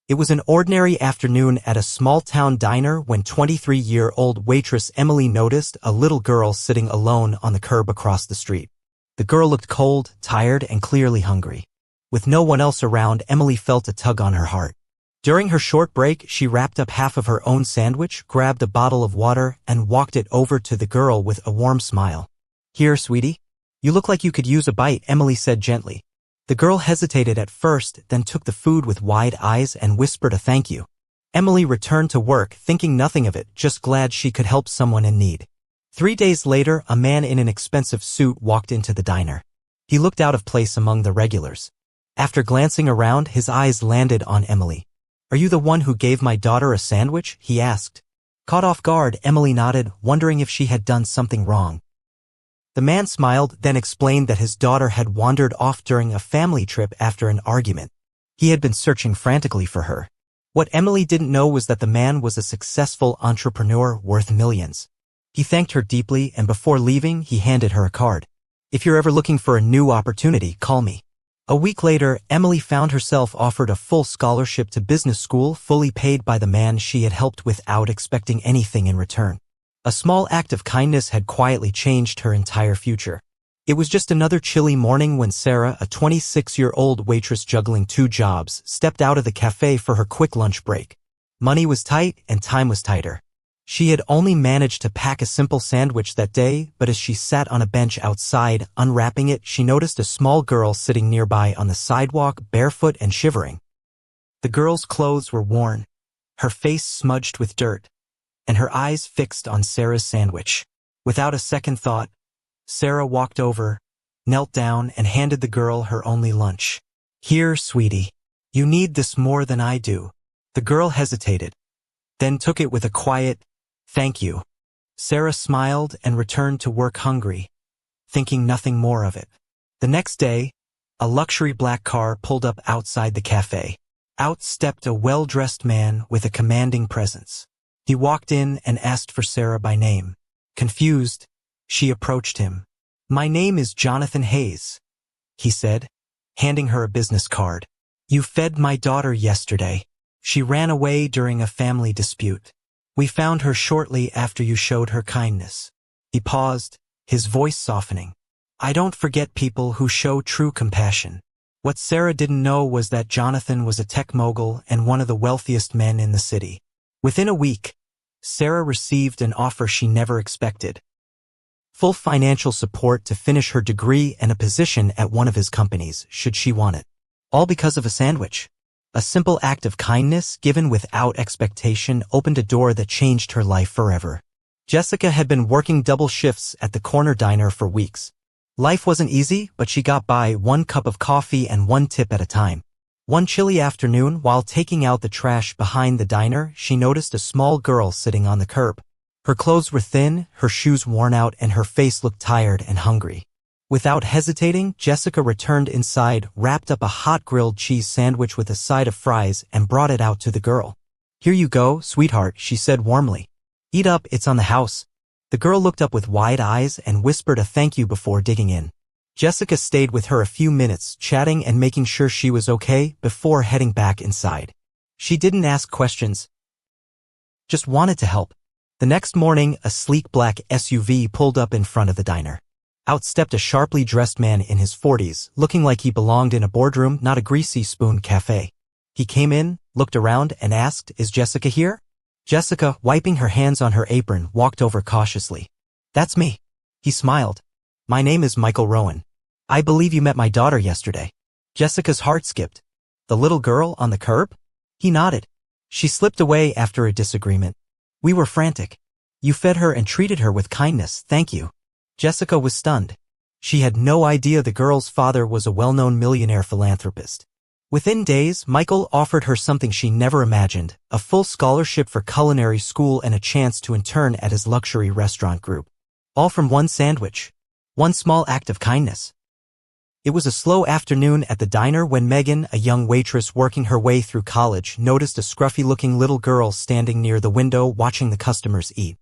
It was an ordinary afternoon at a small-town diner when 23-year-old waitress Emily noticed a little girl sitting alone on the curb across the street. The girl looked cold, tired, and clearly hungry. With no one else around, Emily felt a tug on her heart. During her short break, she wrapped up half of her own sandwich, grabbed a bottle of water, and walked it over to the girl with a warm smile. "Here, sweetie. You look like you could use a bite," Emily said gently. The girl hesitated at first, then took the food with wide eyes and whispered a thank you. Emily returned to work, thinking nothing of it, just glad she could help someone in need. 3 days later, a man in an expensive suit walked into the diner. He looked out of place among the regulars. After glancing around, his eyes landed on Emily. "Are you the one who gave my daughter a sandwich?" he asked. Caught off guard, Emily nodded, wondering if she had done something wrong. The man smiled, then explained that his daughter had wandered off during a family trip after an argument. He had been searching frantically for her. What Emily didn't know was that the man was a successful entrepreneur worth millions. He thanked her deeply, and before leaving, he handed her a card. "If you're ever looking for a new opportunity, call me." A week later, Emily found herself offered a full scholarship to business school, fully paid by the man she had helped without expecting anything in return. A small act of kindness had quietly changed her entire future. It was just another chilly morning when Sarah, a 26-year-old waitress juggling 2 jobs, stepped out of the cafe for her quick lunch break. Money was tight and time was tighter. She had only managed to pack a simple sandwich that day, but as she sat on a bench outside, unwrapping it, she noticed a small girl sitting nearby on the sidewalk, barefoot and shivering. The girl's clothes were worn, her face smudged with dirt, and her eyes fixed on Sarah's sandwich. Without a second thought, Sarah walked over, knelt down, and handed the girl her only lunch. "Here, sweetie. You need this more than I do." The girl hesitated, then took it with a quiet, "Thank you." Sarah smiled and returned to work hungry, thinking nothing more of it. The next day, a luxury black car pulled up outside the cafe. Out stepped a well-dressed man with a commanding presence. He walked in and asked for Sarah by name. Confused, she approached him. "My name is Jonathan Hayes," he said, handing her a business card. "You fed my daughter yesterday. She ran away during a family dispute. We found her shortly after you showed her kindness." He paused, his voice softening. "I don't forget people who show true compassion." What Sarah didn't know was that Jonathan was a tech mogul and one of the wealthiest men in the city. Within a week, Sarah received an offer she never expected. Full financial support to finish her degree and a position at one of his companies, should she want it. All because of a sandwich. A simple act of kindness, given without expectation, opened a door that changed her life forever. Jessica had been working double shifts at the corner diner for weeks. Life wasn't easy, but she got by, 1 cup of coffee and 1 tip at a time. One chilly afternoon, while taking out the trash behind the diner, she noticed a small girl sitting on the curb. Her clothes were thin, her shoes worn out, and her face looked tired and hungry. Without hesitating, Jessica returned inside, wrapped up a hot grilled cheese sandwich with a side of fries, and brought it out to the girl. "Here you go, sweetheart," she said warmly. "Eat up, it's on the house." The girl looked up with wide eyes and whispered a thank you before digging in. Jessica stayed with her a few minutes, chatting and making sure she was okay before heading back inside. She didn't ask questions, just wanted to help. The next morning, a sleek black SUV pulled up in front of the diner. Out stepped a sharply dressed man in his 40s, looking like he belonged in a boardroom, not a greasy spoon cafe. He came in, looked around, and asked, "Is Jessica here?" Jessica, wiping her hands on her apron, walked over cautiously. "That's me." He smiled. "My name is Michael Rowan. I believe you met my daughter yesterday." Jessica's heart skipped. "The little girl on the curb?" He nodded. "She slipped away after a disagreement. We were frantic. You fed her and treated her with kindness, thank you." Jessica was stunned. She had no idea the girl's father was a well-known millionaire philanthropist. Within days, Michael offered her something she never imagined, a full scholarship for culinary school and a chance to intern at his luxury restaurant group. All from one sandwich. One small act of kindness. It was a slow afternoon at the diner when Megan, a young waitress working her way through college, noticed a scruffy-looking little girl standing near the window watching the customers eat.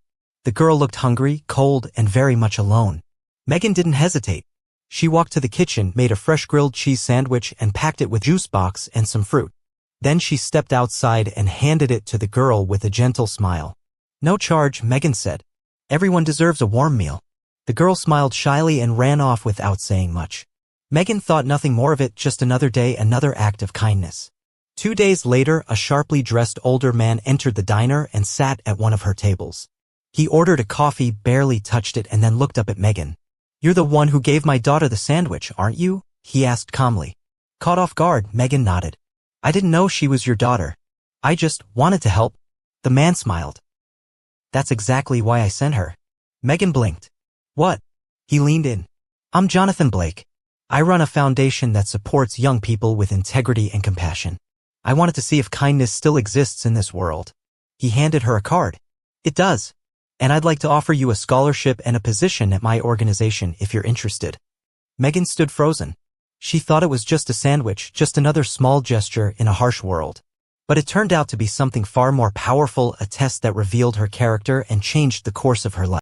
The girl looked hungry, cold, and very much alone. Megan didn't hesitate. She walked to the kitchen, made a fresh grilled cheese sandwich, and packed it with juice box and some fruit. Then she stepped outside and handed it to the girl with a gentle smile. "No charge," Megan said. "Everyone deserves a warm meal." The girl smiled shyly and ran off without saying much. Megan thought nothing more of it, just another day, another act of kindness. 2 days later, a sharply dressed older man entered the diner and sat at one of her tables. He ordered a coffee, barely touched it, and then looked up at Megan. "You're the one who gave my daughter the sandwich, aren't you?" he asked calmly. Caught off guard, Megan nodded. "I didn't know she was your daughter. I just wanted to help." The man smiled. "That's exactly why I sent her." Megan blinked. "What?" He leaned in. "I'm Jonathan Blake. I run a foundation that supports young people with integrity and compassion. I wanted to see if kindness still exists in this world." He handed her a card. "It does. And I'd like to offer you a scholarship and a position at my organization if you're interested." Megan stood frozen. She thought it was just a sandwich, just another small gesture in a harsh world. But it turned out to be something far more powerful, a test that revealed her character and changed the course of her life.